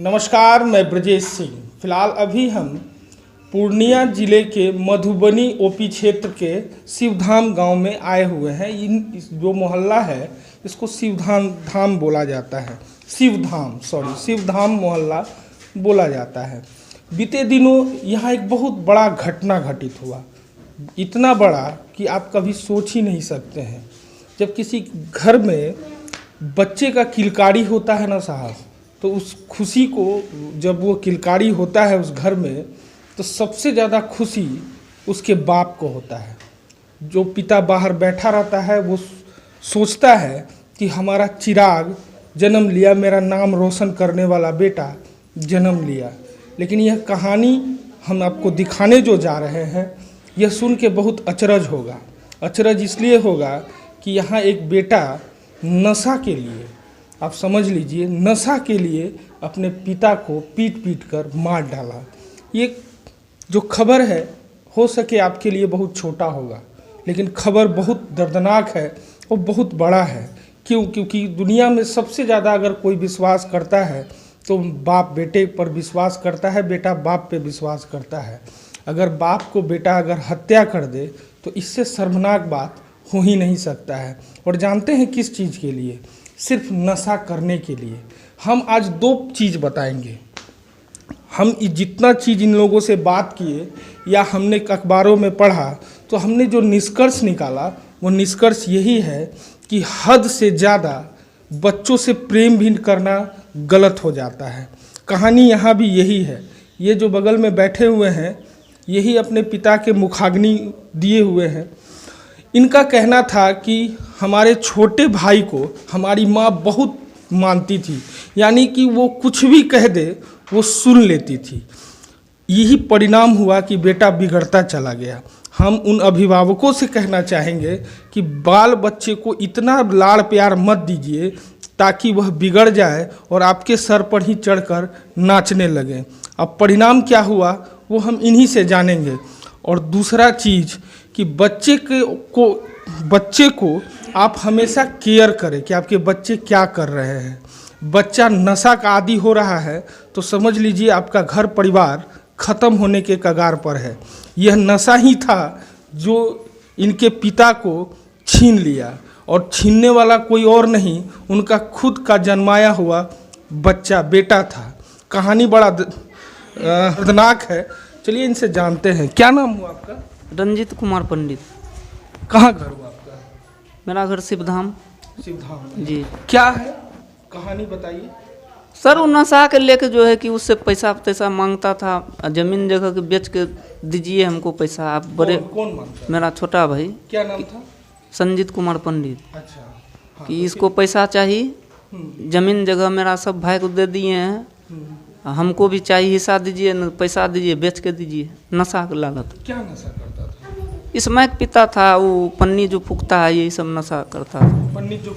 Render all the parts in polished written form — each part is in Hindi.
नमस्कार, मैं ब्रजेश सिंह। फिलहाल अभी हम पूर्णिया जिले के मधुबनी ओपी क्षेत्र के शिवधाम गांव में आए हुए हैं। जो मोहल्ला है इसको शिवधाम बोला जाता है। शिवधाम मोहल्ला बोला जाता है। बीते दिनों यहाँ एक बहुत बड़ा घटना घटित हुआ, इतना बड़ा कि आप कभी सोच ही नहीं सकते हैं। जब किसी घर में बच्चे का किलकारी होता है ना साहब, तो उस खुशी को, जब वो किलकारी होता है उस घर में, तो सबसे ज़्यादा खुशी उसके बाप को होता है। जो पिता बाहर बैठा रहता है वो सोचता है कि हमारा चिराग जन्म लिया, मेरा नाम रोशन करने वाला बेटा जन्म लिया। लेकिन यह कहानी हम आपको दिखाने जो जा रहे हैं, यह सुन के बहुत अचरज होगा। अचरज इसलिए होगा कि यहाँ एक बेटा नशा के लिए, आप समझ लीजिए, नशा के लिए अपने पिता को पीट कर मार डाला। ये जो खबर है, हो सके आपके लिए बहुत छोटा होगा, लेकिन खबर बहुत दर्दनाक है और बहुत बड़ा है। क्योंकि दुनिया में सबसे ज़्यादा अगर कोई विश्वास करता है तो बाप बेटे पर विश्वास करता है, बेटा बाप पे विश्वास करता है। अगर बाप को बेटा अगर हत्या कर दे तो इससे शर्मनाक बात हो ही नहीं सकता है। और जानते हैं किस चीज़ के लिए? सिर्फ नशा करने के लिए। हम आज दो चीज़ बताएंगे। हम जितना चीज़ इन लोगों से बात किए या हमने अखबारों में पढ़ा, तो हमने जो निष्कर्ष निकाला वो निष्कर्ष यही है कि हद से ज़्यादा बच्चों से प्रेम भी करना गलत हो जाता है। कहानी यहाँ भी यही है। ये जो बगल में बैठे हुए हैं, यही अपने पिता के मुखाग्नि दिए हुए हैं। इनका कहना था कि हमारे छोटे भाई को हमारी माँ बहुत मानती थी, यानी कि वो कुछ भी कह दे वो सुन लेती थी। यही परिणाम हुआ कि बेटा बिगड़ता चला गया। हम उन अभिभावकों से कहना चाहेंगे कि बाल बच्चे को इतना लाड़ प्यार मत दीजिए ताकि वह बिगड़ जाए और आपके सर पर ही चढ़कर नाचने लगे। अब परिणाम क्या हुआ वो हम इन्हीं से जानेंगे। और दूसरा चीज़ कि बच्चे को आप हमेशा केयर करें कि आपके बच्चे क्या कर रहे हैं। बच्चा नशा का आदी हो रहा है तो समझ लीजिए आपका घर परिवार ख़त्म होने के कगार पर है। यह नशा ही था जो इनके पिता को छीन लिया, और छीनने वाला कोई और नहीं, उनका खुद का जन्माया हुआ बच्चा, बेटा था। कहानी बड़ा दर्दनाक है। चलिए इनसे जानते हैं। क्या नाम हुआ आपका? रंजीत कुमार पंडित। कहाँ घर हुआ आपका? मेरा घर शिवधाम जी। क्या है कहानी बताइए सर। वो नशा के लेके जो है कि उससे पैसा मांगता था, जमीन जगह के बेच के दीजिए हमको पैसा। आप बड़े कौन मांगता? मेरा छोटा भाई। क्या नाम था? संजीत कुमार पंडित। अच्छा। हाँ, कि इसको पैसा चाहिए, जमीन जगह मेरा सब भाई को दे दिए हैं, हमको भी चाहिए, हिस्सा दीजिए, पैसा दीजिए, बेच के दीजिए। नशा का लालच। क्या नशा करता था? इसमें पिता था, वो पन्नी जो फूकता है, यही सब नशा करता था। पन्नी जो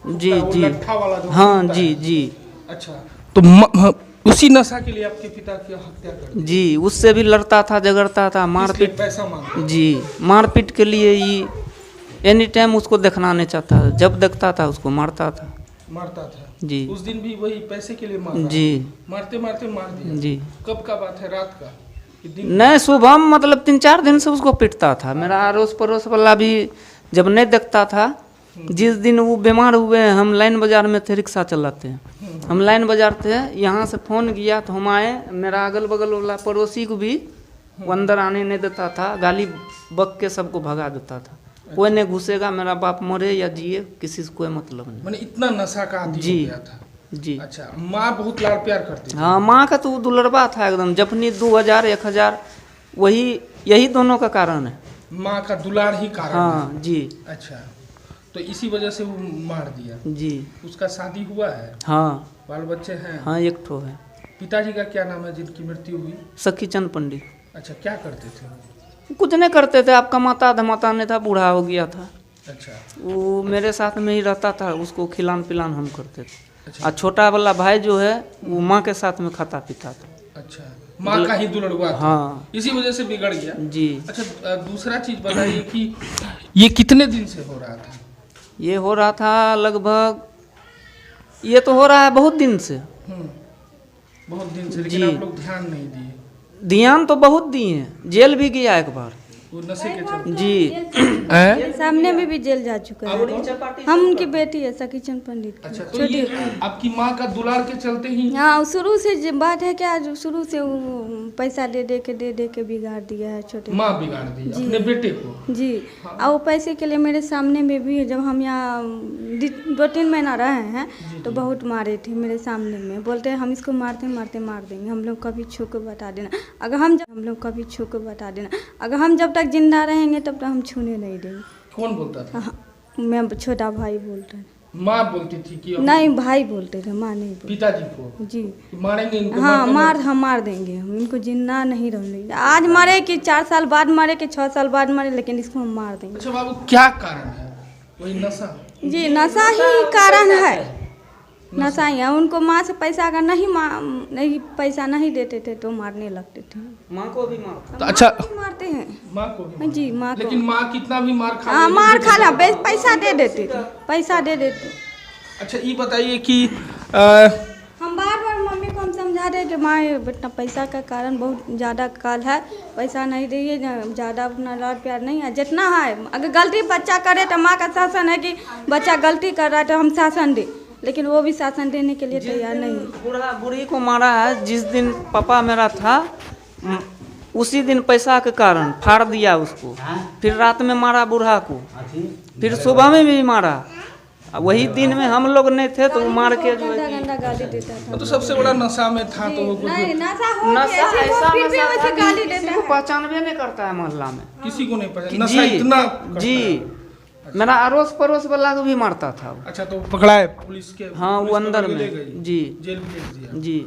जी जी, लट्ठा वाला जो हाँ जी जी। अच्छा, तो उसी नशा के लिए आपके पिता की हत्या कर दी? जी, उससे भी लड़ता था, झगड़ता था, मारपीट, पैसा मांगता? जी, मारपीट के लिए ही एनी टाइम उसको देखना नहीं चाहता था। जब देखता था उसको मारता था जी। उस दिन भी वही पैसे के लिए मारा? जी, मारते मार दिया जी। कब का बात है? रात का? नहीं, सुबह मतलब 3-4 दिन से उसको पीटता था। मेरा अड़ोस पड़ोस वाला भी जब नहीं देखता था, जिस दिन वो बीमार हुए, हम लाइन बाजार में थे, रिक्शा चलाते हैं, हम लाइन बाजार थे, यहाँ से फ़ोन किया तो हम आए। मेरा अगल बगल वाला पड़ोसी को भी वो अंदर आने नहीं देता था, गाली बक के सबको भगा देता था। कोई नहीं घुसेगा, मेरा बाप मरे या जिए, किसी से कोई मतलब नहीं। मैंने इतना नशा का आदी हो गया था जी। अच्छा, माँ बहुत लाड़ प्यार करती थी? हाँ, माँ का तो दुलरबा था एकदम। जपनी 2000-1000 यही दोनों का कारण है। माँ का दुलार ही कारण? हाँ जी। अच्छा, तो इसी वजह से वो मार दिया जी। उसका शादी हुआ है? हाँ। बाल बच्चे हैं? हाँ, एक ठो है। पिताजी का क्या नाम है जिनकी मृत्यु हुई? सखीचंद पंडित। अच्छा, क्या करते थे? कुछ नहीं करते थे, आपका माता धमाता नहीं था, बूढ़ा हो गया था। अच्छा। वो मेरे साथ में ही रहता था, उसको खिलान पिलान हम करते थे। अच्छा। और छोटा वाला भाई जो है वो माँ के साथ में खाता पीता था। अच्छा, माँ का ही दुलड़ुआ था? हाँ, इसी वजह से बिगड़ गया जी। अच्छा, दूसरा चीज बताइए कि ये कितने दिन से हो रहा था? ये हो रहा था लगभग, ये तो हो रहा है बहुत दिन से। बहुत दिन से, लेकिन जी। आप लोग ध्यान नहीं दिए। ध्यान तो बहुत दिए हैं, जेल भी गया एक बार। वो नशे के चलते। जी। हैं? सामने में भी जेल जा चुका है। हम उनकी बेटी है सखीचंद पंडित की, अच्छा, तो छोटी। ये आपकी माँ का दुलार के चलते ही। हाँ, शुरू से बात है क्या, शुरू से वो पैसा दे दे के बिगाड़ दिया है छोटे। माँ बिगाड़ दी जी। अपने बेटे को। जी। और वो पैसे के लिए मेरे सामने में भी, जब हम यहाँ 2-3 महीना रहे हैं तो बहुत मारे थे मेरे सामने में। बोलते हैं हम इसको मार देंगे, हम लोग कभी छू के बता देना, अगर हम लोग कभी छू के बता देना, अगर हम जब तक जिंदा रहेंगे तब तक हम छूने नहीं देंगे। कौन बोलता था? हाँ, मैं छोटा भाई बोलते हैं। माँ बोलती थी कि नहीं, भाई बोलते थे, माँ नहीं बोलते। पिताजी को जी। कि मारेंगे इनको। हाँ, मारते हम मार देंगे, हम इनको जिंदा नहीं रहने। आज मारे कि 4 साल बाद मारे कि 6 साल बाद मारे, लेकिन इसको हम मार देंगे। अच्छा बाबू, क्या कारण है? वही नशा। जी, नशा ही कारण है, नशा ही है। उनको माँ से पैसा अगर नहीं पैसा नहीं देते थे तो मारने लगते थे। माँ को भी मारता। तो अच्छा, मारते हैं। माँ को भी जी, माँ को। लेकिन माँ कितना भी मार खा हाँ, ले, मार लेकिन खाना, बेटे को- पैसा दे देते थे, पैसा दे देते। अच्छा, ये बताइए कि हम बार मम्मी को हम समझा रहे कि माँ ये बेटा पैसा का कारण बहुत ज़्यादा काल है, पैसा नहीं दिए, ज़्यादा अपना लाड प्यार नहीं है, जितना है। अगर गलती बच्चा करे तो माँ का शासन है कि बच्चा गलती कर रहा है तो हम शासन दें, लेकिन वो भी शासन देने के लिए तैयार नहीं है। बूढ़ी को मारा है, जिस दिन पापा मेरा था उसी दिन पैसा के कारण फाड़ दिया उसको, फिर रात में मारा बूढ़ा को, फिर सुबह में भी मारा। वही दिन में हम लोग नहीं थे तो वो मार के जो है गंदा गाली देता था। तो सबसे बड़ा नशा में था, तो वो नहीं, नशा हो नशा ऐसे वो ऐसा फिर भी नशा वैसे था गाली कि देता किसी को है। पहचानबे नहीं करता है मोहल्ला में। किसी को नहीं पता कि नशा इतना करता जी, है। मेरा अड़ोस पड़ोस वाला को भी मारता था वो। अच्छा, तो पकड़ा है पुलिस के? हाँ, वो पुलिस अंदर पकड़ के में। ले गई? जी। जेल भेज दिया। जी।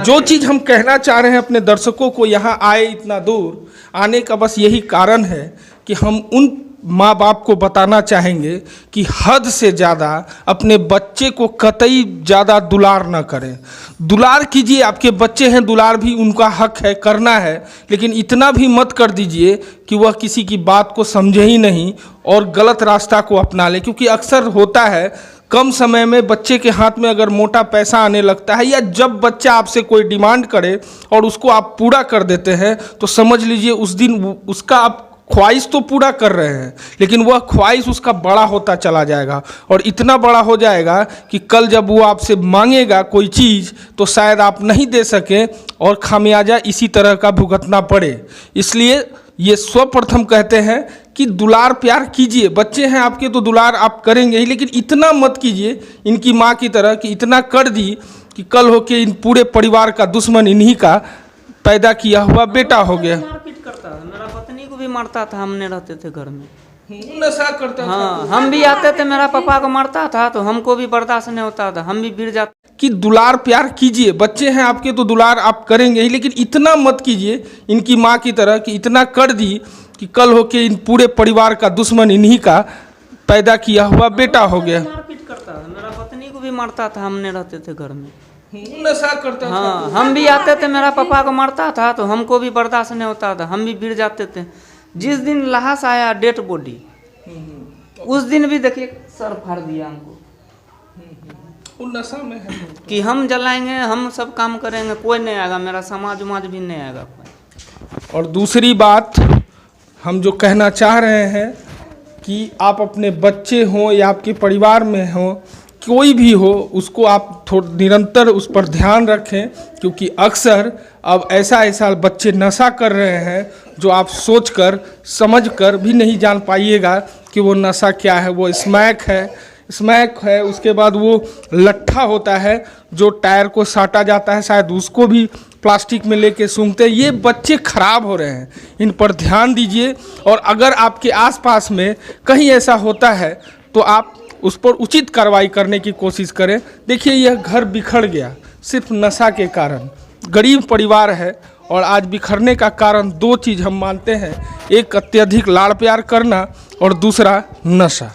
जो चीज़ हम कहना चाह रहे हैं अपने दर्शकों को, यहाँ आए इतना दूर आने का बस यही कारण है कि हम उन माँ बाप को बताना चाहेंगे कि हद से ज़्यादा अपने बच्चे को कतई ज़्यादा दुलार ना करें। दुलार कीजिए, आपके बच्चे हैं, दुलार भी उनका हक है, करना है, लेकिन इतना भी मत कर दीजिए कि वह किसी की बात को समझे ही नहीं और गलत रास्ता को अपना ले। क्योंकि अक्सर होता है कम समय में बच्चे के हाथ में अगर मोटा पैसा आने लगता है, या जब बच्चा आपसे कोई डिमांड करे और उसको आप पूरा कर देते हैं, तो समझ लीजिए उस दिन उसका आप ख्वाहिश तो पूरा कर रहे हैं, लेकिन वह ख्वाहिश उसका बड़ा होता चला जाएगा और इतना बड़ा हो जाएगा कि कल जब वो आपसे मांगेगा कोई चीज़ तो शायद आप नहीं दे सकें और खामियाजा इसी तरह का भुगतना पड़े। इसलिए ये सर्वप्रथम कहते हैं कि दुलार प्यार कीजिए। बच्चे हैं आपके तो दुलार आप करेंगे ही, लेकिन इतना मत कीजिए इनकी माँ की तरह कि इतना कर दी कि कल हो के इन पूरे परिवार का दुश्मन इन्हीं का पैदा किया हुआ बेटा हो गया। मारपीट करता था, मेरा पत्नी को भी मारता था, हमने रहते थे घर में। नशा करता था। हाँ, हम भी आते थे, मेरा पापा को मारता था तो हमको भी बर्दाश्त नहीं होता था, हम भी गिर जाते। कि दुलार प्यार कीजिए। बच्चे हैं आपके तो दुलार आप करेंगे ही, लेकिन इतना मत कीजिए इनकी माँ की तरह कि इतना कर दी कि कल हो के इन पूरे परिवार का दुश्मन इन्हीं का पैदा किया हुआ बेटा हो गया। मारपीट करता था, मेरा पत्नी को भी मारता था, हमने रहते थे घर में। नशा करता था। हाँ, हम भी आते थे, मेरा पापा को मारता था तो हमको भी बर्दाश्त नहीं होता था, हम भी गिर जाते थे। जिस दिन लाश आया डेड बॉडी, उस दिन भी देखिए सर फाड़ दिया हमको। वो नशा में है कि हम जलाएंगे, हम सब काम करेंगे, कोई नहीं आएगा, मेरा समाज उमाज भी नहीं आएगा कोई। और दूसरी बात हम जो कहना चाह रहे हैं कि आप अपने बच्चे हों या आपके परिवार में हो, कोई भी हो, उसको आप निरंतर उस पर ध्यान रखें, क्योंकि अक्सर अब ऐसा बच्चे नशा कर रहे हैं जो आप सोचकर समझकर भी नहीं जान पाइएगा कि वो नशा क्या है। वो स्मैक है, उसके बाद वो लट्ठा होता है जो टायर को साटा जाता है, शायद उसको भी प्लास्टिक में लेके सूंघते हैं। ये बच्चे खराब हो रहे हैं, इन पर ध्यान दीजिए। और अगर आपके आसपास में कहीं ऐसा होता है तो आप उस पर उचित कार्रवाई करने की कोशिश करें। देखिए, यह घर बिखर गया सिर्फ नशा के कारण। गरीब परिवार है और आज बिखरने का कारण 2 चीज़ हम मानते हैं, एक अत्यधिक लाड़ प्यार करना और दूसरा नशा।